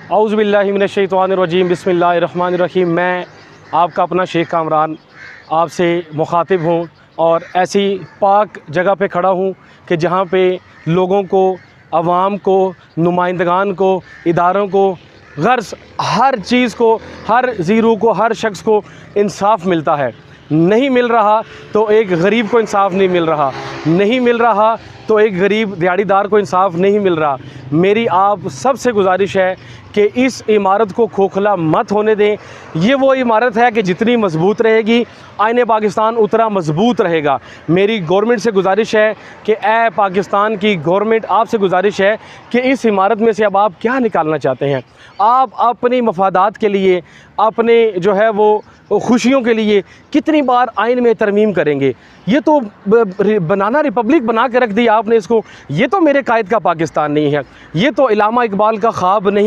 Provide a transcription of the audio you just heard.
औज़ु बिल्लाहि मिनश्शैतानिर्रजीम बिस्मिल्लाहिर्रहमानिर्रहीम। मैं आपका अपना शेख कामरान आपसे मुखातिब हूँ और ऐसी पाक जगह पे खड़ा हूँ कि जहाँ पे लोगों को, अवाम को, नुमाइंदगान को, इदारों को, गर्ज़ हर चीज़ को, हर ज़ीरो को, हर शख्स को इंसाफ़ मिलता है। नहीं मिल रहा तो एक गरीब को इंसाफ़ नहीं मिल रहा, नहीं मिल रहा तो एक गरीब दिहाड़ीदार को इंसाफ़ नहीं मिल रहा। मेरी आप सबसे गुजारिश है कि इस इमारत को खोखला मत होने दें। ये वो इमारत है कि जितनी मज़बूत रहेगी, आईने पाकिस्तान उतना मज़बूत रहेगा। मेरी गवर्नमेंट से गुजारिश है कि ए पाकिस्तान की गवर्नमेंट, आपसे गुजारिश है कि इस इमारत में से अब आप क्या निकालना चाहते हैं। आप अपनी मफादात के लिए, अपने जो है वो खुशियों के लिए कितनी बार आइन में तरमीम करेंगे। ये तो बनाना रिपब्लिक बना के रख दी आपने इसको। ये तो मेरे कायद का पाकिस्तान नहीं है, ये तो इलामा इकबाल का ख्वाब नहीं